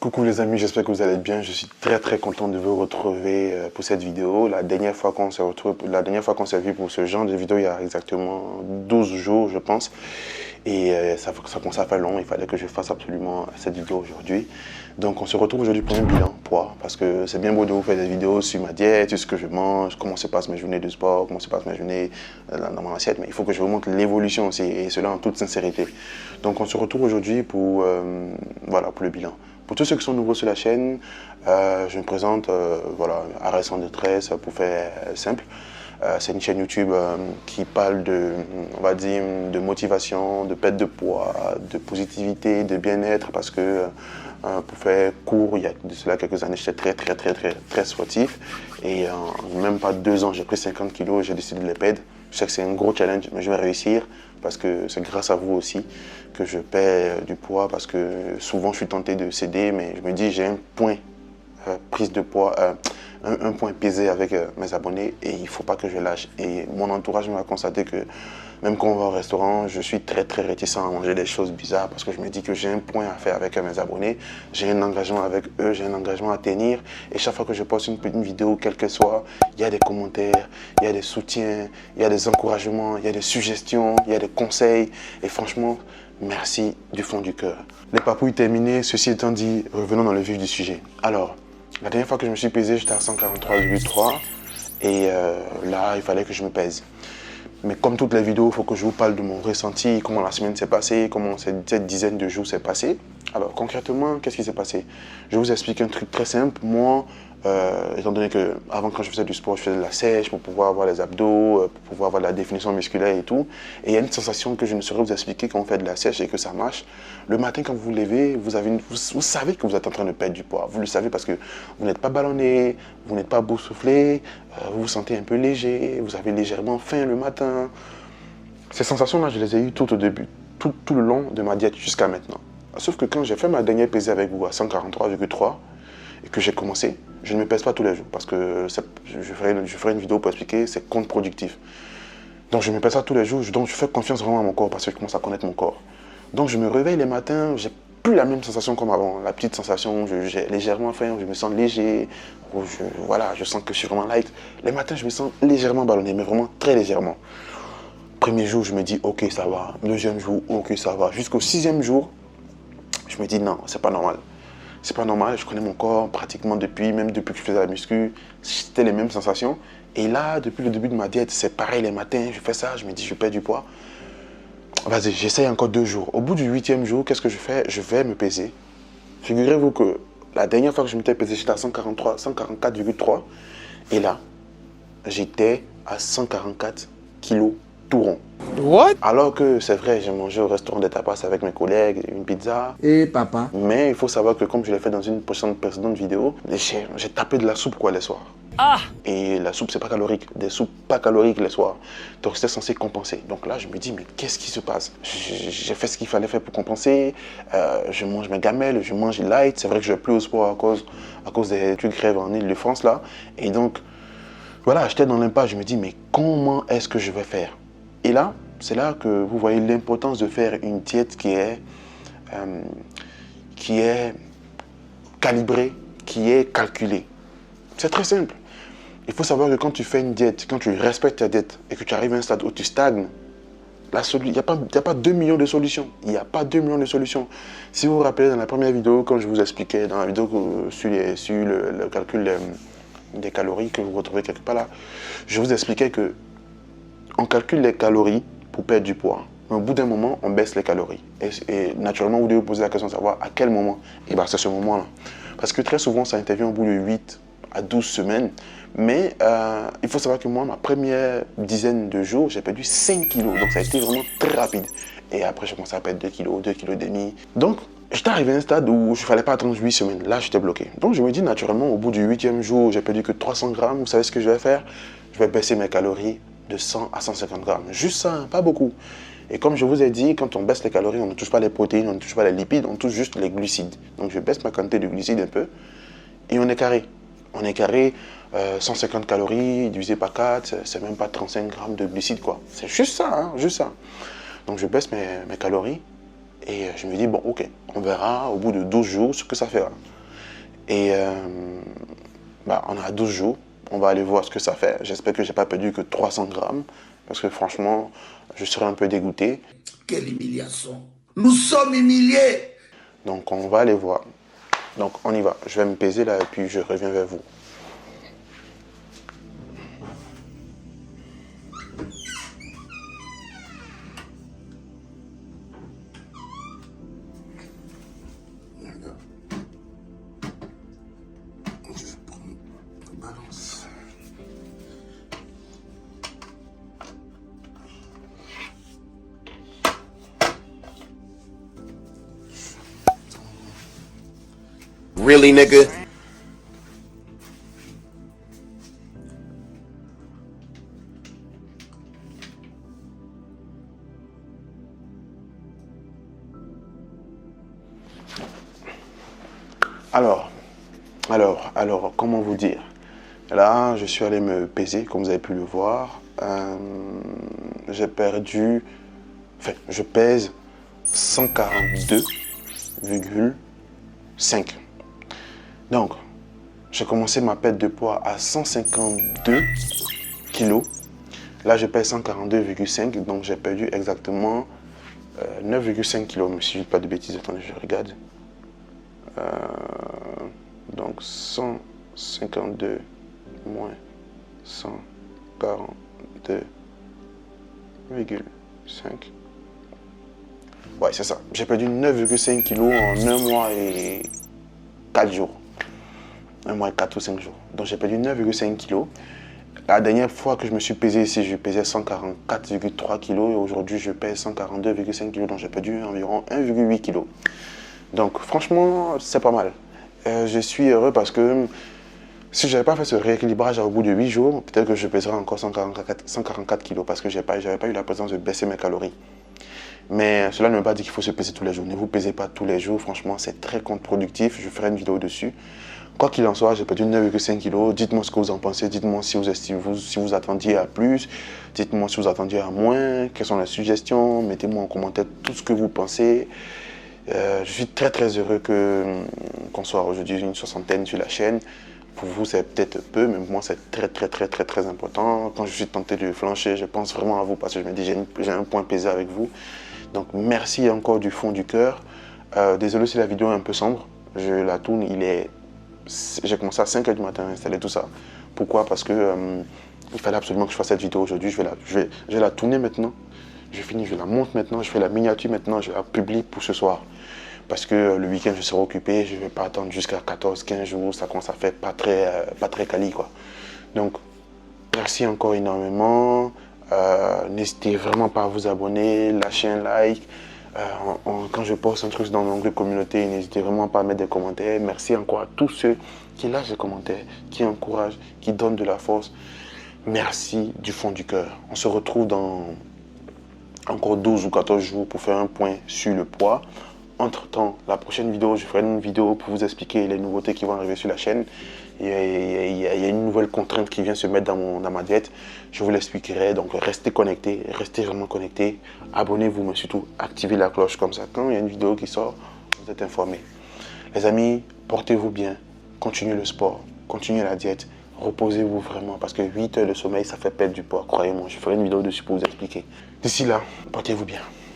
Coucou les amis, j'espère que vous allez bien. Je suis très content de vous retrouver pour cette vidéo. La dernière fois qu'on s'est vu pour ce genre de vidéo, il y a exactement 12 jours, je pense. Et ça commence à faire long, il fallait que je fasse absolument cette vidéo aujourd'hui. Donc on se retrouve aujourd'hui pour un bilan poids, parce que c'est bien beau de vous faire des vidéos sur ma diète, sur ce que je mange, comment se passent mes journées de sport, comment se passent mes journées dans mon assiette, mais il faut que je vous montre l'évolution aussi, et cela en toute sincérité. Donc on se retrouve aujourd'hui pour, voilà, pour le bilan. Pour tous ceux qui sont nouveaux sur la chaîne, je me présente, voilà, Arrêt sans détresse, pour faire simple. C'est une chaîne YouTube qui parle de, on va dire, de motivation, de perte de poids, de positivité, de bien-être, parce que pour faire court, il y a de cela quelques années, j'étais très sportif. Et en même pas 2 ans, j'ai pris 50 kilos et j'ai décidé de les perdre. Je sais que c'est un gros challenge, mais je vais réussir parce que c'est grâce à vous aussi que je perds du poids, parce que souvent je suis tenté de céder, mais je me dis j'ai un point prise de poids, un point pesé avec mes abonnés et il ne faut pas que je lâche. Et mon entourage m'a constaté que même quand on va au restaurant, je suis très réticent à manger des choses bizarres parce que je me dis que j'ai un point à faire avec mes abonnés, j'ai un engagement avec eux, j'ai un engagement à tenir. Et chaque fois que je poste une vidéo, quelle que soit, il y a des commentaires, il y a des soutiens, il y a des encouragements, il y a des suggestions, il y a des conseils. Et franchement, merci du fond du cœur. Les papouilles terminées, ceci étant dit, revenons dans le vif du sujet. Alors, la dernière fois que je me suis pesé, j'étais à 143,3 et là, il fallait que je me pèse. Mais comme toutes les vidéos, il faut que je vous parle de mon ressenti, comment la semaine s'est passée, comment cette dizaine de jours s'est passée. Alors concrètement, qu'est-ce qui s'est passé? Je vais vous expliquer un truc très simple. Moi, étant donné que avant, quand je faisais du sport, je faisais de la sèche pour pouvoir avoir les abdos, pour pouvoir avoir la définition musculaire et tout. Et il y a une sensation que je ne saurais vous expliquer quand on fait de la sèche et que ça marche. Le matin, quand vous vous levez, vous savez que vous êtes en train de perdre du poids. Vous le savez parce que vous n'êtes pas ballonné, vous n'êtes pas boursouflé, vous vous sentez un peu léger, vous avez légèrement faim le matin. Ces sensations-là, je les ai eues tout au début, tout le long de ma diète jusqu'à maintenant. Sauf que quand j'ai fait ma dernière pesée avec vous à 143,3 et que j'ai commencé, je ne me pèse pas tous les jours parce que je ferai une vidéo pour expliquer, c'est contre-productif. Donc je ne me pèse pas tous les jours, donc je fais confiance vraiment à mon corps parce que je commence à connaître mon corps. Donc je me réveille les matins, j'ai plus la même sensation comme avant, la petite sensation, j'ai légèrement faim, je me sens léger, voilà, je sens que je suis vraiment light. Les matins, je me sens légèrement ballonné, mais vraiment très légèrement. Premier jour, je me dis ok, ça va. Deuxième jour, ok, ça va. Jusqu'au 6e jour, je me dis non, c'est pas normal. C'est pas normal, je connais mon corps pratiquement même depuis que je faisais la muscu, c'était les mêmes sensations. Et là, depuis le début de ma diète, c'est pareil les matins, je fais ça, je me dis je perds du poids. Vas-y, j'essaye encore 2 jours. Au bout du 8e jour, qu'est-ce que je fais? Je vais me peser. Figurez-vous que la dernière fois que je m'étais pesé, j'étais à 144,3. Et là, j'étais à 144 kilos tout rond. What? Alors que c'est vrai, j'ai mangé au restaurant des tapas avec mes collègues, une pizza. Et papa? Mais il faut savoir que comme je l'ai fait dans une précédente vidéo, j'ai tapé de la soupe quoi les soirs. Ah! Et la soupe c'est pas calorique, des soupes pas caloriques les soirs. Donc c'était censé compenser. Donc là je me dis mais qu'est-ce qui se passe? J'ai fait ce qu'il fallait faire pour compenser. Je mange mes gamelles, je mange light. C'est vrai que je vais plus au sport à cause des trucs grèves en Île-de-France là. Et donc voilà, j'étais dans l'impasse. Je me dis mais comment est-ce que je vais faire? Et là, c'est là que vous voyez l'importance de faire une diète qui est calibrée, qui est calculée. C'est très simple. Il faut savoir que quand tu fais une diète, quand tu respectes ta diète et que tu arrives à un stade où tu stagnes, il n'y a pas 2 millions de solutions. Il n'y a pas 2 millions de solutions. Si vous vous rappelez dans la première vidéo, quand je vous expliquais, dans la vidéo sur le calcul des calories que vous retrouvez quelque part là, je vous expliquais que on calcule les calories pour perdre du poids. Mais au bout d'un moment, on baisse les calories. Et naturellement, vous devez vous poser la question de savoir à quel moment. Et bien, c'est ce moment-là. Parce que très souvent, ça intervient au bout de 8 à 12 semaines. Mais il faut savoir que moi, ma première dizaine de jours, j'ai perdu 5 kilos. Donc, ça a été vraiment très rapide. Et après, j'ai commencé à perdre 2 kilos, 2 kilos et demi. Donc, j'étais arrivé à un stade où il ne fallait pas attendre 8 semaines. Là, j'étais bloqué. Donc, je me dis naturellement, au bout du 8e jour, j'ai perdu que 300 grammes. Vous savez ce que je vais faire? Je vais baisser mes calories de 100 à 150 grammes. Juste ça, hein, pas beaucoup. Et comme je vous ai dit, quand on baisse les calories, on ne touche pas les protéines, on ne touche pas les lipides, on touche juste les glucides. Donc je baisse ma quantité de glucides un peu et on est carré. On est carré, 150 calories divisé par 4, c'est même pas 35 grammes de glucides quoi. C'est juste ça, hein, juste ça. Donc je baisse mes calories Et je me dis, bon, ok, on verra au bout de 12 jours ce que ça fera. Et on a 12 jours, on va aller voir ce que ça fait. J'espère que je n'ai pas perdu que 300 grammes, parce que franchement, je serais un peu dégoûté. Quelle humiliation! Nous sommes humiliés! Donc on va aller voir. Donc on y va. Je vais me peser là et puis je reviens vers vous. Really, nigga? Alors, comment vous dire? Là, je suis allé me peser, comme vous avez pu le voir. J'ai perdu, enfin, je pèse 142,5. Donc, j'ai commencé ma perte de poids à 152 kilos. Là, je pèse 142,5, donc j'ai perdu exactement 9,5 kilos. Mais si je ne dis pas de bêtises, attendez, je regarde. Donc 152 moins 142,5. Ouais, c'est ça. J'ai perdu 9,5 kilos en 1 mois et 4 jours. 1 mois et 4 ou 5 jours. Donc j'ai perdu 9,5 kilos. La dernière fois que je me suis pesé ici, je pesais 144,3 kilos et aujourd'hui je pèse 142,5 kilos. Donc j'ai perdu environ 1,8 kilos. Donc franchement, c'est pas mal. Je suis heureux parce que si je n'avais pas fait ce rééquilibrage au bout de 8 jours, peut-être que je pèserais encore 144 kilos parce que je n'avais pas eu la présence de baisser mes calories. Mais cela ne veut pas dire qu'il faut se peser tous les jours. Ne vous pesez pas tous les jours, franchement, c'est très contre-productif. Je ferai une vidéo dessus. Quoi qu'il en soit, j'ai perdu 9,5 kilos. Dites-moi ce que vous en pensez. Dites-moi si vous attendiez à plus. Dites-moi si vous attendiez à moins. Quelles sont les suggestions? Mettez-moi en commentaire tout ce que vous pensez. Je suis très très heureux qu'on soit aujourd'hui une soixantaine sur la chaîne. Pour vous, c'est peut-être peu, mais pour moi, c'est très très très très très important. Quand je suis tenté de flancher, je pense vraiment à vous parce que je me dis j'ai un point pesé avec vous. Donc merci encore du fond du cœur. Désolé si la vidéo est un peu sombre. Je la tourne, j'ai commencé à 5 h du matin à installer tout ça. Pourquoi? Parce que il fallait absolument que je fasse cette vidéo aujourd'hui. Je vais la tourner maintenant. Je finis, je la monte maintenant, je fais la miniature maintenant, je la publie pour ce soir. Parce que le week-end, je serai occupé, je ne vais pas attendre jusqu'à 14-15 jours, ça commence à faire pas très quali, quoi. Donc, merci encore énormément. N'hésitez vraiment pas à vous abonner, lâcher un like. Quand je poste un truc dans l'onglet communauté, n'hésitez vraiment pas à mettre des commentaires. Merci encore à tous ceux qui lâchent des commentaires, qui encouragent, qui donnent de la force. Merci du fond du cœur. On se retrouve dans encore 12 ou 14 jours pour faire un point sur le poids. Entre-temps, la prochaine vidéo, je ferai une vidéo pour vous expliquer les nouveautés qui vont arriver sur la chaîne. Il y a une nouvelle contrainte qui vient se mettre dans ma diète. Je vous l'expliquerai, donc restez connectés, restez vraiment connectés. Abonnez-vous, mais surtout activez la cloche comme ça. Quand il y a une vidéo qui sort, vous êtes informés. Les amis, portez-vous bien, continuez le sport, continuez la diète. Reposez-vous vraiment parce que 8 heures de sommeil, ça fait perdre du poids. Croyez-moi, je ferai une vidéo dessus pour vous expliquer. D'ici là, portez-vous bien.